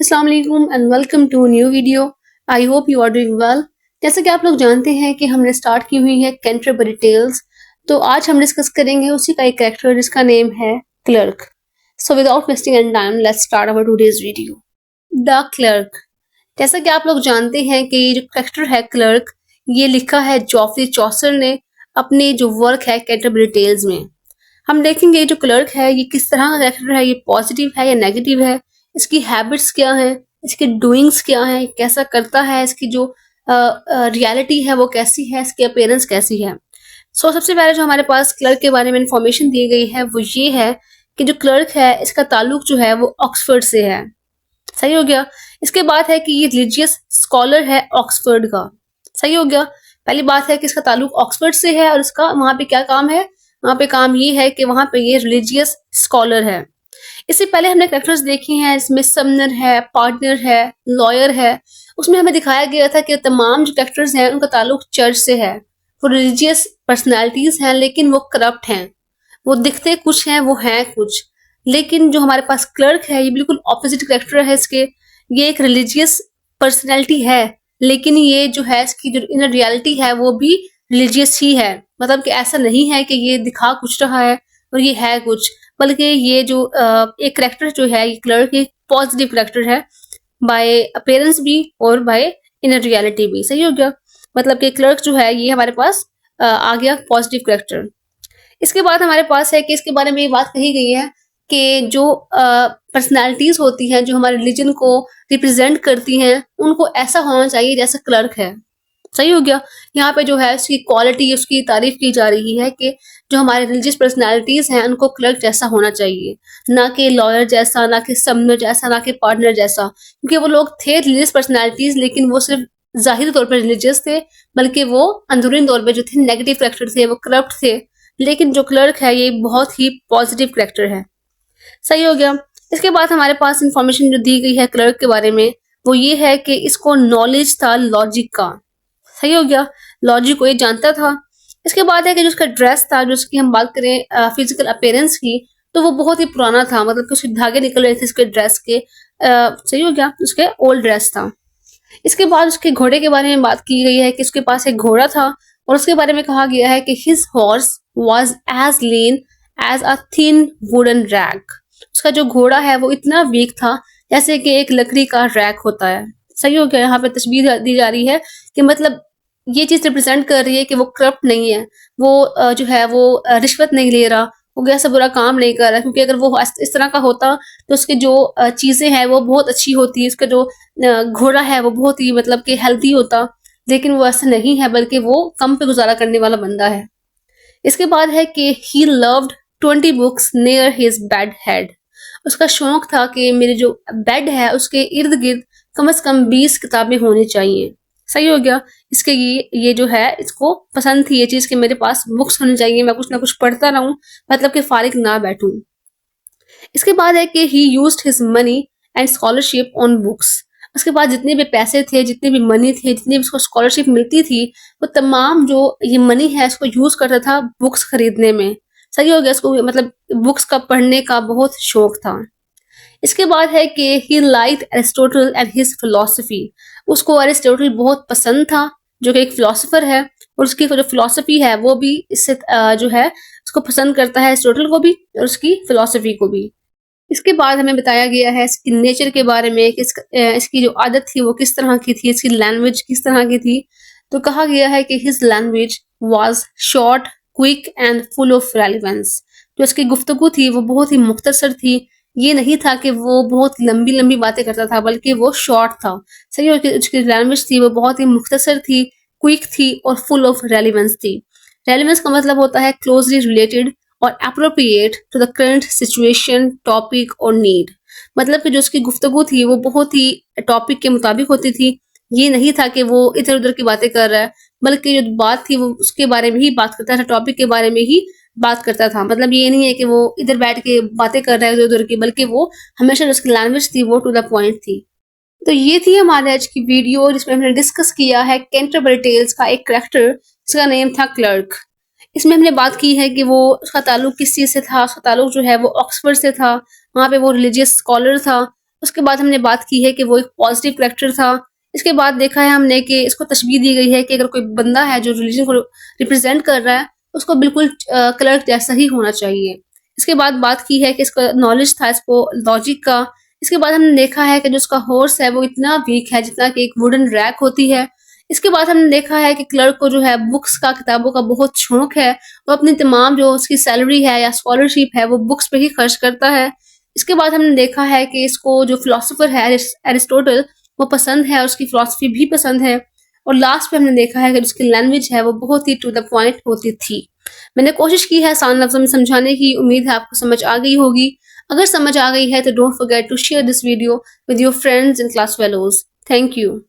अस्सलाम वालेकुम and welcome to new video. I hope you are doing well. जैसे कि आप लोग जानते हैं कि हमने स्टार्ट की हुई है कैंटरबरी टेल्स, तो आज हम डिस्कस करेंगे उसी का एक कैरेक्टर जिसका नेम है clerk. So without wasting any time let's start our today's video. The clerk. जैसा कि आप लोग जानते हैं कि ये जो कैरेक्टर है क्लर्क, ये लिखा है जॉफरी चौसर ने अपने जो वर्क है कैंटरबरी टेल्स में। हम देखेंगे जो क्लर्क है ये किस तरह का कैरेक्टर है, ये पॉजिटिव है या नेगेटिव है, इसकी हैबिट्स क्या हैं, इसके डूइंग्स क्या हैं, कैसा करता है, इसकी जो रियलिटी है वो कैसी है, इसकी अपीयरेंस कैसी है। सबसे पहले जो हमारे पास क्लर्क के बारे में इंफॉर्मेशन दी गई है वो ये है कि जो क्लर्क है इसका ताल्लुक जो है वो ऑक्सफोर्ड से है। सही हो गया। इसके बाद है कि ये रिलीजियस स्कॉलर है ऑक्सफोर्ड का। सही हो गया। पहली बात है कि इसका ताल्लुक ऑक्सफोर्ड से है और इसका वहां पे क्या काम है, वहां पे काम ये है कि वहां पे ये रिलीजियस स्कॉलर है। इससे पहले हमने कैरेक्टर्स देखे हैं, इसमें समनर है, पार्टनर है, लॉयर है। उसमें हमें दिखाया गया था कि तमाम जो कैरेक्टर्स हैं उनका ताल्लुक चर्च से है। वो रिलीजियस पर्सनैलिटीज हैं लेकिन वो करप्ट हैं। वो दिखते कुछ हैं, वो हैं कुछ। लेकिन जो हमारे पास क्लर्क है ये बिल्कुल ऑपोजिट कैरेक्टर है इसके। ये एक रिलीजियस पर्सनैलिटी है लेकिन ये जो है इसकी जो इनर रियलिटी है वो भी रिलीजियस ही है। मतलब कि ऐसा नहीं है कि ये दिखा कुछ रहा है और ये है कुछ, बल्कि ये जो एक करेक्टर जो है ये क्लर्क एक पॉजिटिव करेक्टर है, बाय अपेयरेंस भी और बाय इनर रियलिटी भी। सही हो गया। मतलब कि क्लर्क जो है ये हमारे पास आ गया पॉजिटिव करेक्टर। इसके बाद हमारे पास है कि इसके बारे में ये बात कही गई है कि जो पर्सनालिटीज होती हैं जो हमारे रिलीजन को रिप्रेजेंट करती हैं उनको ऐसा होना चाहिए जैसा क्लर्क है। सही हो गया। यहाँ पे जो है उसकी क्वालिटी, उसकी तारीफ की जा रही है कि जो हमारे रिलीजियस पर्सनालिटीज हैं उनको क्लर्क जैसा होना चाहिए, ना कि लॉयर जैसा, ना कि समनर जैसा, ना कि पार्टनर जैसा। क्योंकि वो लोग थे रिलीजियस पर्सनालिटीज लेकिन वो सिर्फ जाहिरी तौर पर रिलीजियस थे, बल्कि वो अंदरूनी तौर पर जो थे नेगेटिव करेक्टर थे, वो करप्ट थे। लेकिन जो क्लर्क है ये बहुत ही पॉजिटिव करेक्टर है। सही हो गया। इसके बाद हमारे पास इंफॉर्मेशन जो दी गई है क्लर्क के बारे में वो ये है कि इसको नॉलेज था लॉजिक का। सही हो गया। लॉजिक को ये जानता था। इसके बाद है कि जो उसका ड्रेस था, जो उसकी हम बात करें फिजिकल अपीयरेंस की, तो वो बहुत ही पुराना था। मतलब कि उसके धागे निकल रहे थे उसके ड्रेस के। सही हो गया। उसके ओल्ड ड्रेस था। इसके बाद उसके घोड़े के बारे में बात की गई है कि उसके पास एक घोड़ा था और उसके बारे में कहा गया है कि his horse was as lean as a thin wooden rack. उसका जो घोड़ा है वो इतना वीक था जैसे कि एक लकड़ी का रैक होता है। सही हो गया। यहाँ पे तस्वीर दी जा रही है कि मतलब ये चीज रिप्रेजेंट कर रही है कि वो करप्ट नहीं है, वो जो है वो रिश्वत नहीं ले रहा, वो ऐसा बुरा काम नहीं कर रहा। क्योंकि अगर वो इस तरह का होता तो उसकी जो चीजें हैं वो बहुत अच्छी होती, उसका जो घोड़ा है वो बहुत ही मतलब कि हेल्थी होता। लेकिन वो ऐसा नहीं है, बल्कि वो कम पे गुजारा करने वाला बंदा है। इसके बाद है कि he loved 20 books near his bed head. उसका शौक था कि मेरे जो बेड है उसके इर्द गिर्द कम से कम 20 किताबें होनी चाहिए। सही हो गया। इसके ये जो है इसको पसंद थी ये चीज कि मेरे पास बुक्स होनी चाहिए, मैं कुछ ना कुछ पढ़ता रहूं, मतलब कि फारिग ना बैठूं। इसके बाद है कि ही used his money and scholarship on books. उसके बाद जितने भी पैसे थे, जितने भी मनी थे, जितनी भी उसको स्कॉलरशिप मिलती थी, वो तमाम जो ये मनी है इसको यूज करता था बुक्स खरीदने में। सही हो गया। इसको मतलब बुक्स का पढ़ने का बहुत शौक था। इसके बाद है कि he liked Aristotle and his philosophy. उसको एरिस्टोटल बहुत पसंद था जो कि एक फिलोसोफर है, और उसकी जो फिलोसफी है वो भी इससे जो है उसको पसंद करता है, एरिस्टोटल को भी और उसकी फिलोसफी को भी। इसके बाद हमें बताया गया है इसकी नेचर के बारे में कि इसकी जो आदत थी वो किस तरह की थी, इसकी लैंग्वेज किस तरह की थी। तो कहा गया है कि his language was short, quick and full of relevance. जो इसकी गुफ्तगू थी वो बहुत ही मुख्तसर थी। ये नहीं था कि वो बहुत लंबी लंबी बातें करता था, बल्कि वो शॉर्ट था। सही हो कि उसकी लैंग्वेज थी वो बहुत ही मुख्तसर थी, क्विक थी और फुल ऑफ रेलिवेंस थी। रेलिवेंस का मतलब होता है क्लोजली रिलेटेड और appropriate to the current situation, topic और नीड। मतलब कि जो उसकी गुफ्तगू थी वो बहुत ही टॉपिक के मुताबिक होती थी। ये नहीं था कि वो इधर उधर की बातें कर रहा है, बल्कि जो बात थी वो उसके बारे में ही बात करता था, टॉपिक के बारे में ही बात करता था। मतलब ये नहीं है कि वो इधर बैठ के बातें कर रहा है इधर उधर की, बल्कि वो हमेशा जो उसकी लैंग्वेज थी वो टू द पॉइंट थी। तो ये थी हमारे आज की वीडियो जिसमें हमने डिस्कस किया है कैंटरबरी टेल्स का एक करेक्टर जिसका नेम था क्लर्क। इसमें हमने बात की है कि वो उसका ताल्लुक किस चीज से था। उसका ताल्लुक जो है वो ऑक्सफोर्ड से था। वहां पे वो रिलीजियस स्कॉलर था उसके बाद हमने बात की है कि वो एक पॉजिटिव कैरेक्टर था। इसके बाद देखा है हमने कि इसको तशबीह दी गई है कि अगर कोई बंदा है जो रिलीजन को रिप्रेजेंट कर रहा है, उसको बिल्कुल क्लर्क जैसा ही होना चाहिए। इसके बाद बात की है कि इसका नॉलेज था इसको लॉजिक का। इसके बाद हमने देखा है कि जो उसका हॉर्स है वो इतना वीक है जितना कि एक वुडन रैक होती है। इसके बाद हमने देखा है कि क्लर्क को जो है बुक्स का, किताबों का बहुत शौक है। वो अपनी तमाम जो उसकी सैलरी है या स्कॉलरशिप है वो बुक्स पे ही खर्च करता है। इसके बाद हमने देखा है कि इसको जो फिलोसोफर है एरिस्टोटल वो पसंद है और उसकी फिलोसफी भी पसंद है। और लास्ट पे हमने देखा है कि उसकी लैंग्वेज है वो बहुत ही टू द पॉइंट होती थी। मैंने कोशिश की है आसान लफ्ज़ों में समझाने की, उम्मीद है आपको समझ आ गई होगी। अगर समझ आ गई है तो don't forget to share this video with your friends and class fellows. Thank you.